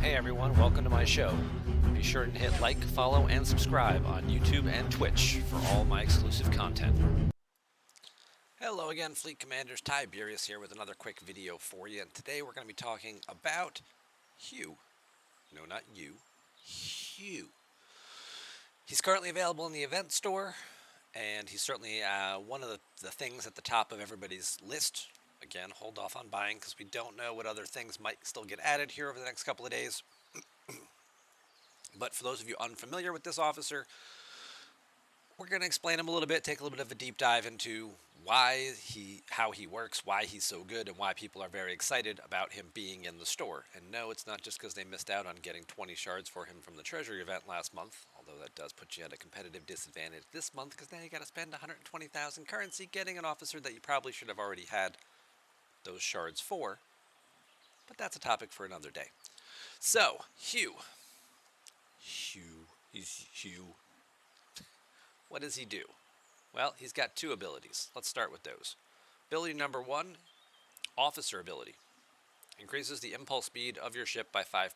Hey everyone, welcome to my show. Be sure to hit like, follow, and subscribe on YouTube and Twitch for all my exclusive content. Hello again, Fleet Commanders. Tiberius here with another quick video for you, and today we're going to be talking about Hugh. No, not you. Hugh. He's currently available in the event store, and he's certainly one of the things at the top of everybody's list. Again, hold off on buying because we don't know what other things might still get added here over the next couple of days. But for those of you unfamiliar with this officer, we're going to explain him a little bit, take a little bit of a deep dive into how he works, why he's so good, and why people are very excited about him being in the store. And no, it's not just because they missed out on getting 20 shards for him from the treasury event last month, although that does put you at a competitive disadvantage this month because now you got to spend 120,000 currency getting an officer that you probably should have already had those shards for. But that's a topic for another day. So, Hugh. He's Hugh. What does he do? Well, he's got two abilities. Let's start with those. Ability number one, officer ability. Increases the impulse speed of your ship by 5%.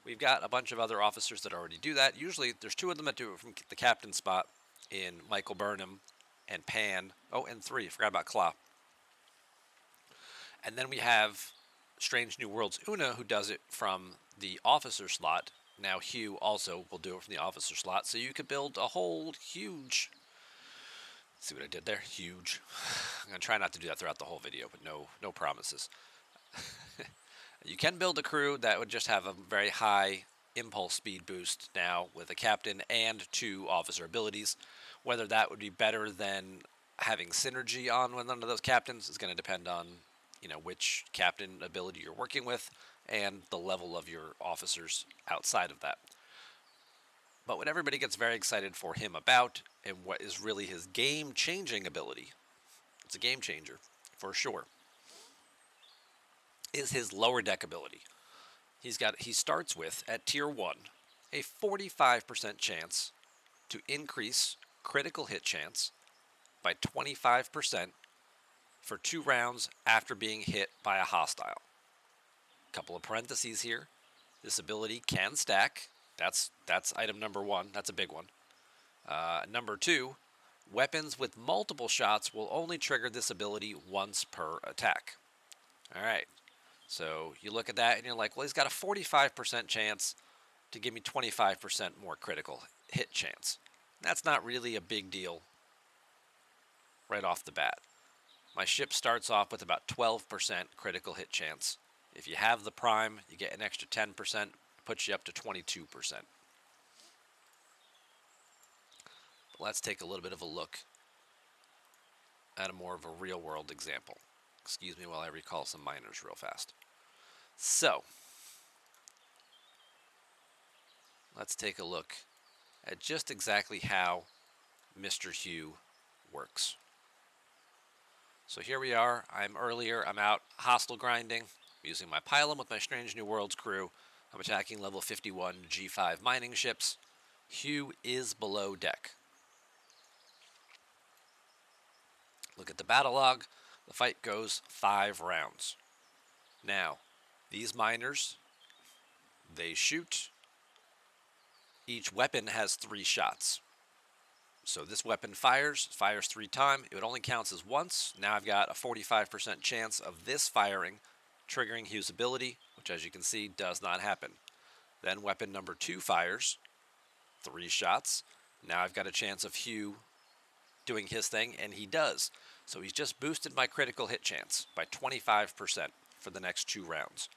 We've got a bunch of other officers that already do that. Usually, there's two of them that do it from the captain spot in Michael Burnham and Pan. Oh, and three. Forgot about Claw. And then we have Strange New Worlds Una, who does it from the officer slot. Now Hugh also will do it from the officer slot, so you could build a whole huge... See what I did there? Huge. I'm going to try not to do that throughout the whole video, but no promises. You can build a crew that would just have a very high impulse speed boost now with a captain and two officer abilities. Whether that would be better than having synergy on one of those captains is going to depend on which captain ability you're working with and the level of your officers outside of that. But what everybody gets very excited for him about, and what is really his game-changing ability, it's a game changer for sure, is his lower deck ability. He starts with, at tier 1, a 45% chance to increase critical hit chance by 25% for 2 rounds after being hit by a hostile. Couple of parentheses here. This ability can stack. That's item number 1. That's a big one. Number 2, weapons with multiple shots will only trigger this ability once per attack. All right. So you look at that and you're like, well, he's got a 45% chance to give me 25% more critical hit chance. That's not really a big deal right off the bat. My ship starts off with about 12% critical hit chance. If you have the prime, you get an extra 10%, puts you up to 22%. But let's take a little bit of a look at a more of a real-world example. Excuse me while I recall some miners real fast. So, let's take a look at just exactly how Mr. Hugh works. So here we are. I'm out hostile grinding, using my pylon with my Strange New Worlds crew. I'm attacking level 51 G5 mining ships. Hugh is below deck. Look at the battle log. The fight goes 5 rounds. Now, these miners, they shoot. Each weapon has 3 shots. So this weapon fires 3 times. It only counts as once. Now I've got a 45% chance of this firing, triggering Hugh's ability, which as you can see does not happen. Then weapon number 2 fires 3 shots. Now I've got a chance of Hugh doing his thing, and he does. So he's just boosted my critical hit chance by 25% for the next 2 rounds.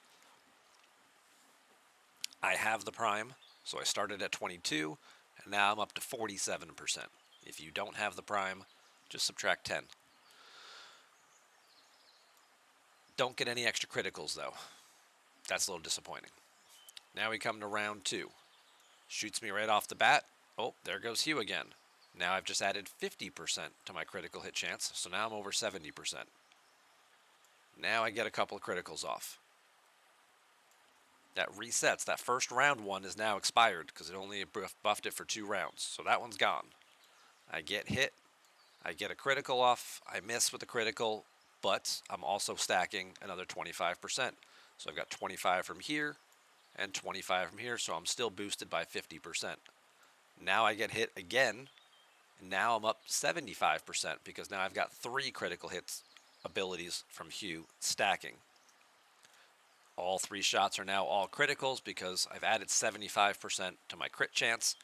I have the prime, so I started at 22, and now I'm up to 47%. If you don't have the prime, just subtract 10. Don't get any extra criticals, though. That's a little disappointing. Now we come to round 2. Shoots me right off the bat. Oh, there goes Hugh again. Now I've just added 50% to my critical hit chance, so now I'm over 70%. Now I get a couple of criticals off. That resets. That first round one is now expired because it only buffed it for 2 rounds. So that one's gone. I get hit. I get a critical off. I miss with a critical, but I'm also stacking another 25%. So I've got 25 from here and 25 from here, so I'm still boosted by 50%. Now I get hit again, and now I'm up 75% because now I've got 3 critical hits abilities from Hugh stacking. All 3 shots are now all criticals because I've added 75% to my crit chance.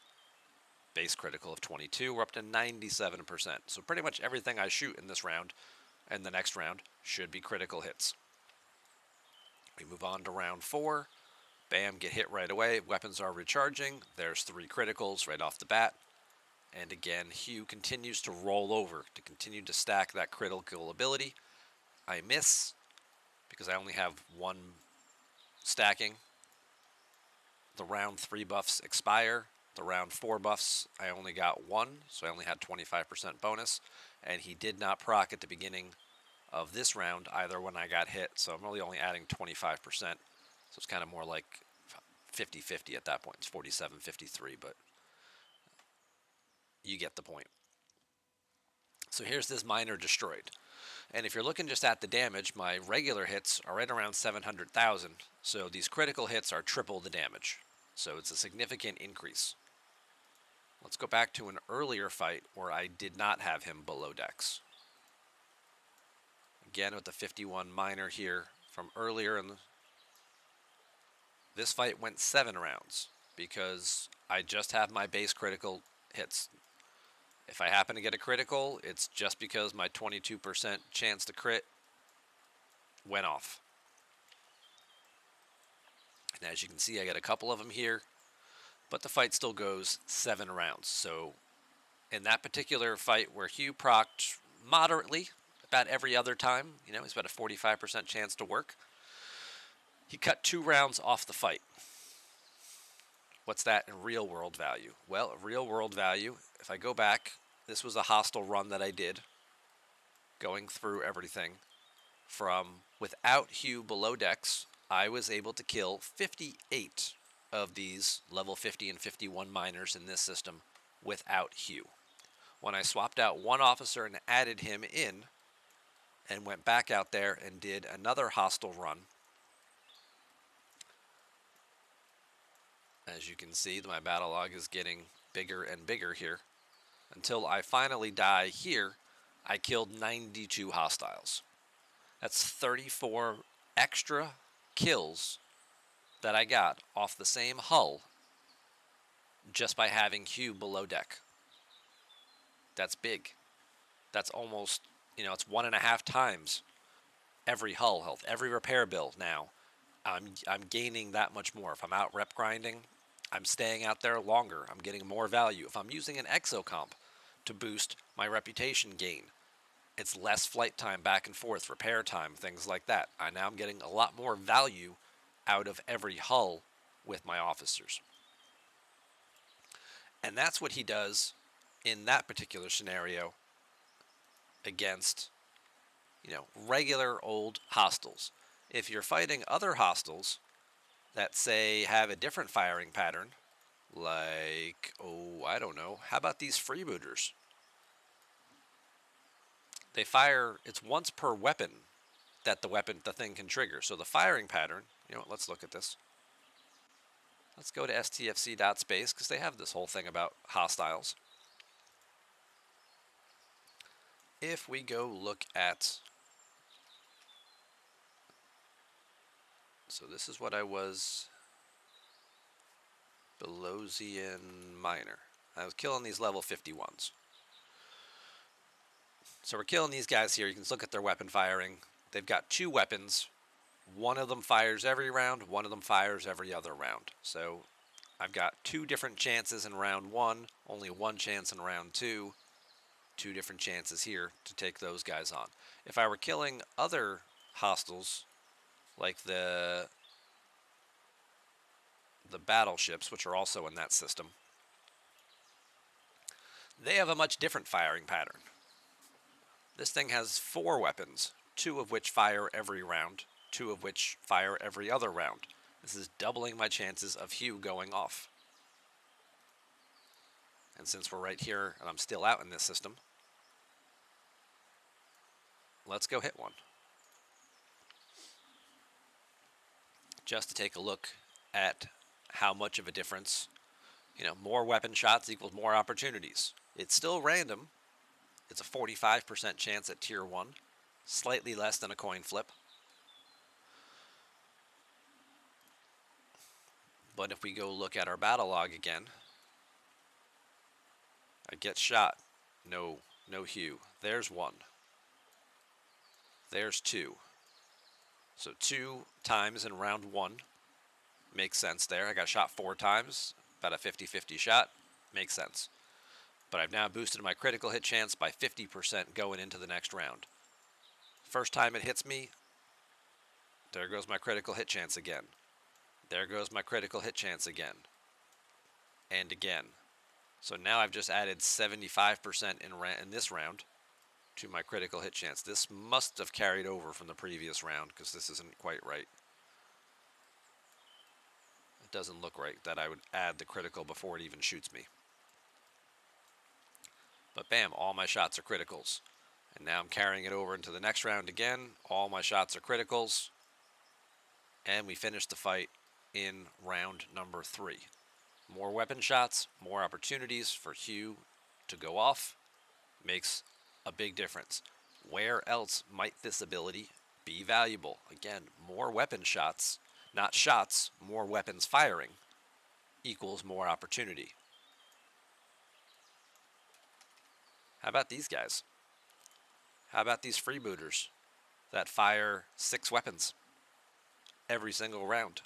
Base critical of 22, we're up to 97%. So pretty much everything I shoot in this round and the next round should be critical hits. We move on to round 4. Bam, get hit right away. Weapons are recharging. There's 3 criticals right off the bat. And again, Hugh continues to roll over to continue to stack that critical ability. I miss because I only have 1 stacking. The round 3 buffs expire. The round 4 buffs, I only got 1, so I only had 25% bonus. And he did not proc at the beginning of this round either when I got hit, so I'm really only adding 25%. So it's kind of more like 50-50 at that point. It's 47-53, but you get the point. So here's this miner destroyed. And if you're looking just at the damage, my regular hits are right around 700,000. So these critical hits are triple the damage. So it's a significant increase. Let's go back to an earlier fight where I did not have him below decks. Again with the 51 miner here from earlier. This fight went 7 rounds because I just have my base critical hits. If I happen to get a critical, it's just because my 22% chance to crit went off. And as you can see, I get a couple of them here, but the fight still goes 7 rounds. So in that particular fight where Hugh procced moderately about every other time, he's got a 45% chance to work, he cut 2 rounds off the fight. What's that in real world value? Well, real world value, if I go back, this was a hostile run that I did, going through everything from without Hugh below decks. I was able to kill 58 of these level 50 and 51 miners in this system without Hugh. When I swapped out 1 officer and added him in and went back out there and did another hostile run, as you can see, my battle log is getting bigger and bigger here. Until I finally die here, I killed 92 hostiles. That's 34 extra kills that I got off the same hull just by having Hugh below deck. That's big. That's almost, it's 1.5 times every hull health, every repair bill now. I'm gaining that much more. If I'm out rep grinding, I'm staying out there longer. I'm getting more value. If I'm using an exo comp to boost my reputation gain, it's less flight time back and forth, repair time, things like that. Now I'm getting a lot more value out of every hull with my officers. And that's what he does in that particular scenario against, regular old hostiles. If you're fighting other hostiles that, say, have a different firing pattern, like, I don't know, how about these freebooters? They fire, it's once per weapon that the thing can trigger. So the firing pattern, let's look at this. Let's go to stfc.space because they have this whole thing about hostiles. If we go look at, so this is what I was, Belosian Miner. I was killing these level 51s. So we're killing these guys here. You can look at their weapon firing. They've got 2 weapons. One of them fires every round. One of them fires every other round. So I've got 2 different chances in round 1. Only 1 chance in round 2. 2 different chances here to take those guys on. If I were killing other hostiles, like the battleships, which are also in that system, they have a much different firing pattern. This thing has 4 weapons, 2 of which fire every round, 2 of which fire every other round. This is doubling my chances of Hugh going off. And since we're right here and I'm still out in this system, let's go hit one. just to take a look at how much of a difference, more weapon shots equals more opportunities. It's still random. It's a 45% chance at tier 1, slightly less than a coin flip. But if we go look at our battle log again, I get shot. No Hugh. There's 1. There's 2. So 2 times in round 1 makes sense there. I got shot 4 times, about a 50-50 shot. Makes sense. But I've now boosted my critical hit chance by 50% going into the next round. First time it hits me, there goes my critical hit chance again. There goes my critical hit chance again. And again. So now I've just added 75% in this round to my critical hit chance. This must have carried over from the previous round because this isn't quite right. It doesn't look right that I would add the critical before it even shoots me. But bam, all my shots are criticals. And now I'm carrying it over into the next round again. All my shots are criticals. And we finish the fight in round number 3. More weapon shots, more opportunities for Hugh to go off makes a big difference. Where else might this ability be valuable? Again, more weapon shots, not shots, more weapons firing equals more opportunity. How about these guys? How about these freebooters that fire 6 weapons every single round?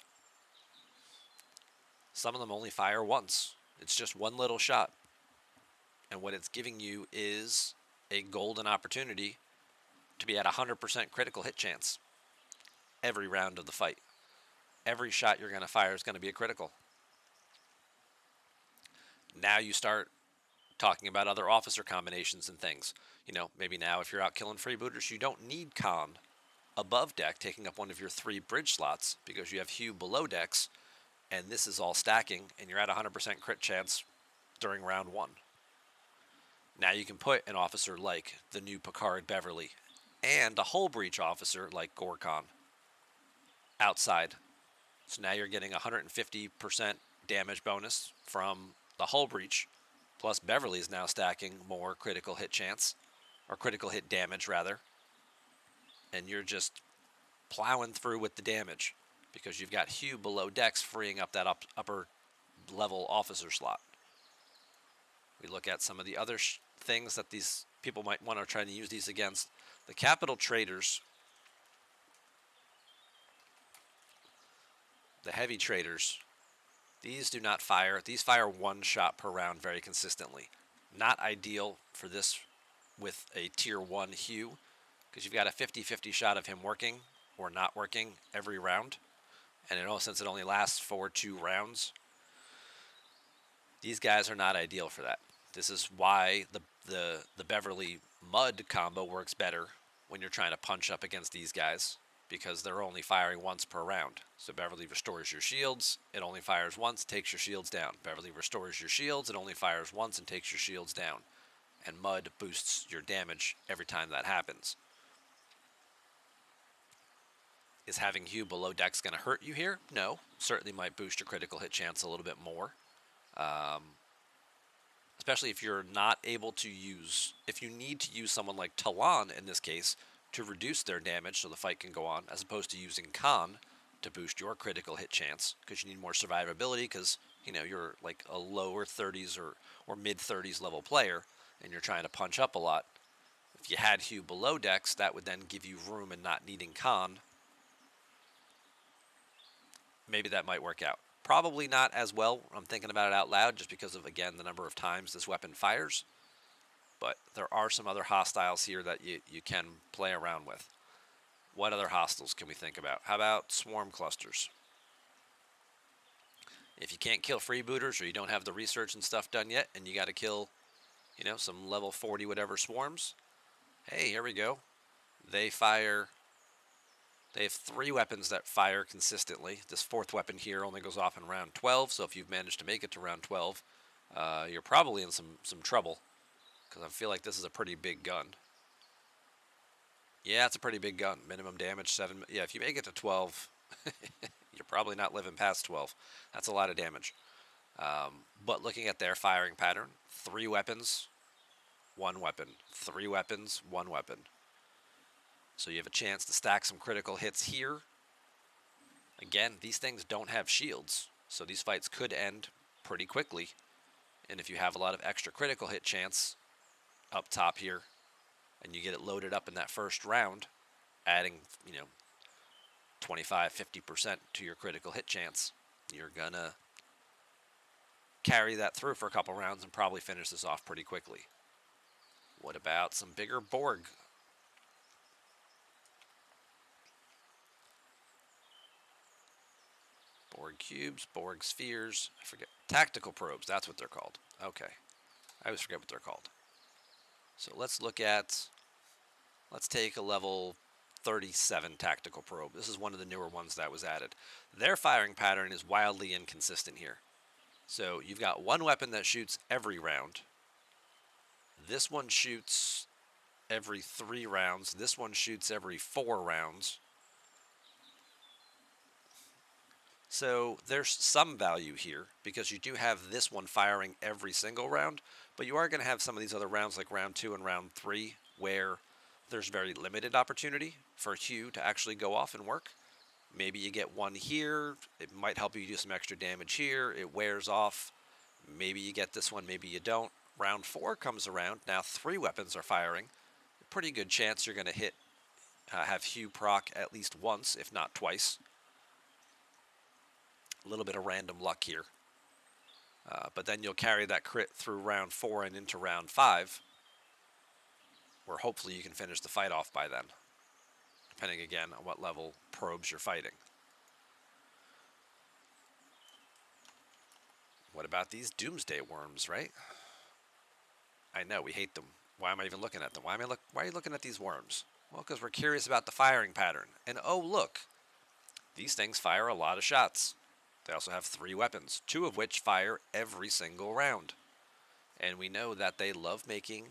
Some of them only fire once. It's just one little shot. And what it's giving you is a golden opportunity to be at 100% critical hit chance every round of the fight. Every shot you're going to fire is going to be a critical. Now you start talking about other officer combinations and things. Maybe now if you're out killing freebooters, you don't need Khan above deck taking up one of your 3 bridge slots because you have Hugh below decks, and this is all stacking, and you're at 100% crit chance during round 1. Now you can put an officer like the new Picard Beverly and a hull breach officer like Gorkon outside. So now you're getting 150% damage bonus from the hull breach, plus Beverly is now stacking more critical hit chance, or critical hit damage rather, and you're just plowing through with the damage because you've got Hugh below decks freeing up that upper level officer slot. We look at some of the other things that these people might want to try to use these against. The capital traders, the heavy traders, these do not fire. These fire 1 shot per round very consistently. Not ideal for this with a tier 1 Hugh because you've got a 50-50 shot of him working or not working every round. And since it only lasts for 2 rounds, these guys are not ideal for that. This is why the Beverly Mud combo works better when you're trying to punch up against these guys, because they're only firing once per round. So Beverly restores your shields, it only fires once, takes your shields down. Beverly restores your shields, it only fires once and takes your shields down. And Mud boosts your damage every time that happens. Is having Hugh below decks going to hurt you here? No. Certainly might boost your critical hit chance a little bit more. Especially if you're not able to use, if you need to use someone like Talon in this case to reduce their damage so the fight can go on, as opposed to using Khan to boost your critical hit chance because you need more survivability because, you're like a lower 30s or mid 30s level player and you're trying to punch up a lot. If you had Hugh below decks, that would then give you room and not needing Khan. Maybe that might work out. Probably not as well. I'm thinking about it out loud just because of, again, the number of times this weapon fires. But there are some other hostiles here that you can play around with. What other hostiles can we think about? How about swarm clusters? If you can't kill freebooters or you don't have the research and stuff done yet and you got to kill, some level 40 whatever swarms, hey, here we go. They have 3 weapons that fire consistently. This 4th weapon here only goes off in round 12, so if you've managed to make it to round 12, you're probably in some trouble, because I feel like this is a pretty big gun. Yeah, it's a pretty big gun. Minimum damage 7. Yeah, if you make it to 12, You're probably not living past 12. That's a lot of damage. But looking at their firing pattern, 3 weapons, 1 weapon, 3 weapons, 1 weapon. So you have a chance to stack some critical hits here. Again, these things don't have shields, so these fights could end pretty quickly. And if you have a lot of extra critical hit chance up top here, and you get it loaded up in that first round, adding, 25, 50% to your critical hit chance, you're gonna carry that through for a couple rounds and probably finish this off pretty quickly. What about some bigger Borg? Borg cubes, Borg spheres, I forget. Tactical probes, that's what they're called. Okay. I always forget what they're called. So let's take a level 37 tactical probe. This is one of the newer ones that was added. Their firing pattern is wildly inconsistent here. So you've got 1 weapon that shoots every round. This one shoots every 3 rounds. This one shoots every 4 rounds. So there's some value here because you do have this one firing every single round, but you are going to have some of these other rounds like round 2 and round 3 where there's very limited opportunity for Hugh to actually go off and work. Maybe you get one here, it might help you do some extra damage here, it wears off. Maybe you get this one, maybe you don't. Round 4 comes around, now 3 weapons are firing. A pretty good chance you're going to have Hugh proc at least once, if not twice. A little bit of random luck here. But then you'll carry that crit through round 4 and into round 5, where hopefully you can finish the fight off by then, depending again on what level probes you're fighting. What about these doomsday worms, right? I know, we hate them. Why am I even looking at them? Why are you looking at these worms? Well, because we're curious about the firing pattern. And oh, look, these things fire a lot of shots. They also have 3 weapons, 2 of which fire every single round. And we know that they love making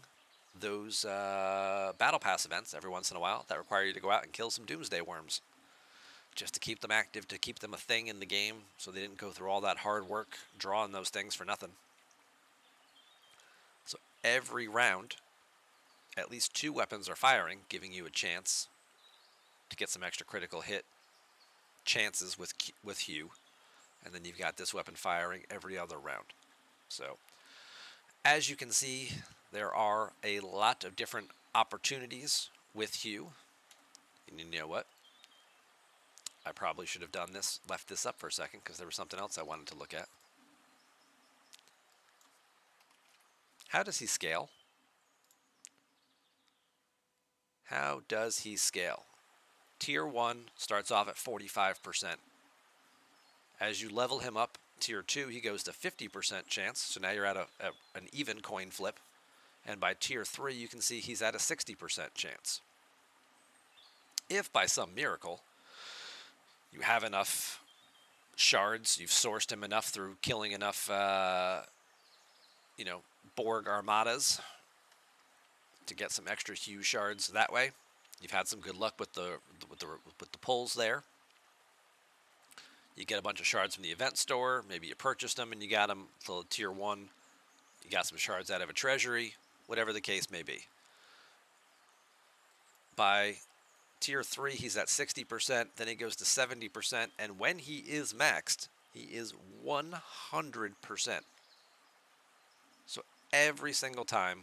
those battle pass events every once in a while that require you to go out and kill some doomsday worms. Just to keep them active, to keep them a thing in the game, so they didn't go through all that hard work drawing those things for nothing. So every round, at least 2 weapons are firing, giving you a chance to get some extra critical hit chances with Hugh. And then you've got this weapon firing every other round. So, as you can see, there are a lot of different opportunities with Hugh. And you know what? I probably should have left this up for a second, because there was something else I wanted to look at. How does he scale? How does he scale? Tier 1 starts off at 45%. As you level him up, Tier 2, he goes to 50% chance. So now you're at an even coin flip. And by Tier 3, you can see he's at a 60% chance. If by some miracle you have enough shards, you've sourced him enough through killing enough, Borg armadas to get some extra Hugh shards that way. You've had some good luck with the pulls there. You get a bunch of shards from the event store. Maybe you purchased them and you got them till Tier 1. You got some shards out of a treasury. Whatever the case may be. By Tier 3, he's at 60%. Then he goes to 70%. And when he is maxed, he is 100%. So every single time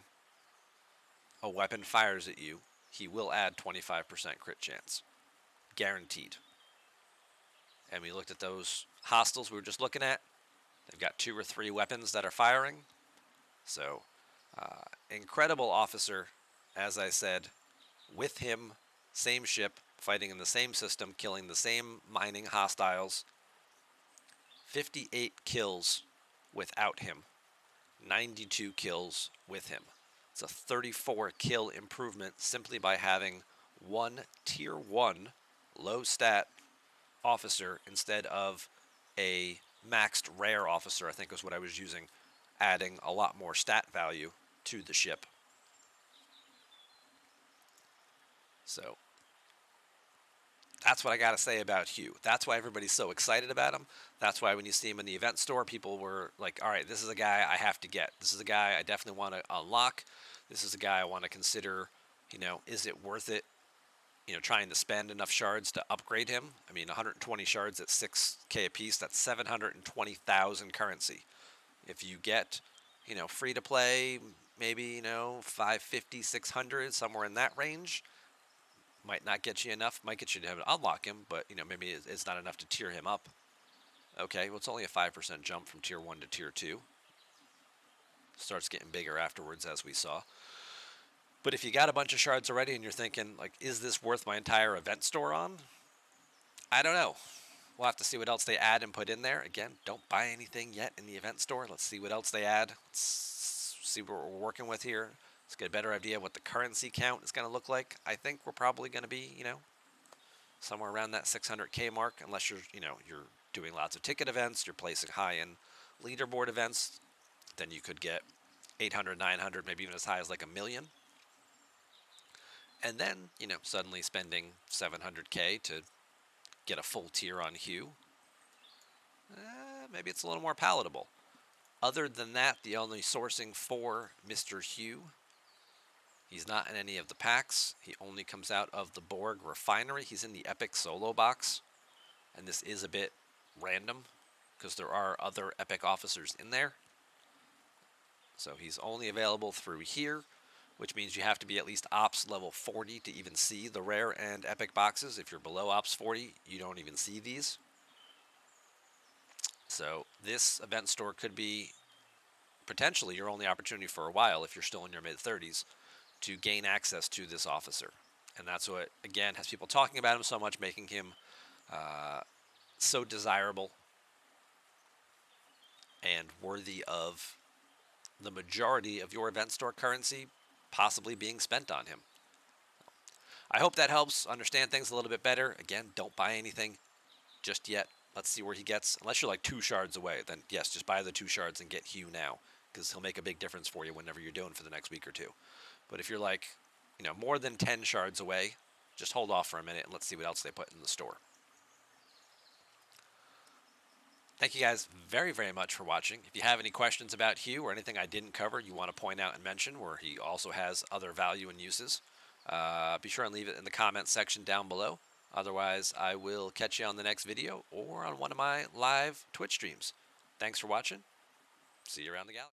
a weapon fires at you, he will add 25% crit chance. Guaranteed. And we looked at those hostiles we were just looking at. They've got 2 or 3 weapons that are firing. So, incredible officer, as I said. With him, same ship, fighting in the same system, killing the same mining hostiles. 58 kills without him. 92 kills with him. It's a 34 kill improvement simply by having one Tier 1 low stat officer instead of a maxed rare officer, I think was what I was using, adding a lot more stat value to the ship. So That's what I got to say about Hugh. That's why everybody's so excited about him. That's why when you see him in the event store, people were like, all right, this is a guy I have to get. This is a guy I definitely want to unlock. This is a guy I want to consider, is it worth it, trying to spend enough shards to upgrade him? I mean, 120 shards at 6K a piece, that's 720,000 currency. If you get, free to play, maybe, 550, 600, somewhere in that range, might not get you enough. Might get you to unlock him, but maybe it's not enough to tier him up. Okay, well it's only a 5% jump from tier 1 to tier 2. Starts getting bigger afterwards, as we saw. But if you got a bunch of shards already and you're thinking, like, is this worth my entire event store on? I don't know. We'll have to see what else they add and put in there. Again, don't buy anything yet in the event store. Let's see what else they add. Let's see what we're working with here. Let's get a better idea of what the currency count is going to look like. I think we're probably going to be, somewhere around that 600K mark, unless you're doing lots of ticket events, you're placing high-end leaderboard events, then you could get 800, 900, maybe even as high as like 1 million. And then, suddenly spending 700K to get a full tier on Hugh, maybe it's a little more palatable. Other than that, the only sourcing for Mr. Hugh, he's not in any of the packs. He only comes out of the Borg refinery. He's in the Epic solo box. And this is a bit random because there are other Epic officers in there. So he's only available through here, which means you have to be at least Ops level 40 to even see the rare and Epic boxes. If you're below Ops 40, you don't even see these. So this event store could be potentially your only opportunity for a while if you're still in your mid-30s to gain access to this officer. And that's what, again, has people talking about him so much, making him so desirable and worthy of the majority of your event store currency possibly being spent on him. I hope that helps understand things a little bit better. Again, don't buy anything just yet. Let's see where he gets. Unless you're like 2 shards away, then yes, just buy the 2 shards and get Hugh now, because he'll make a big difference for you whenever you're doing for the next week or two. But if you're like, more than 10 shards away, just hold off for a minute and let's see what else they put in the store. Thank you guys very, very much for watching. If you have any questions about Hugh or anything I didn't cover you want to point out and mention, where he also has other value and uses, be sure and leave it in the comments section down below. Otherwise, I will catch you on the next video or on one of my live Twitch streams. Thanks for watching. See you around the galaxy.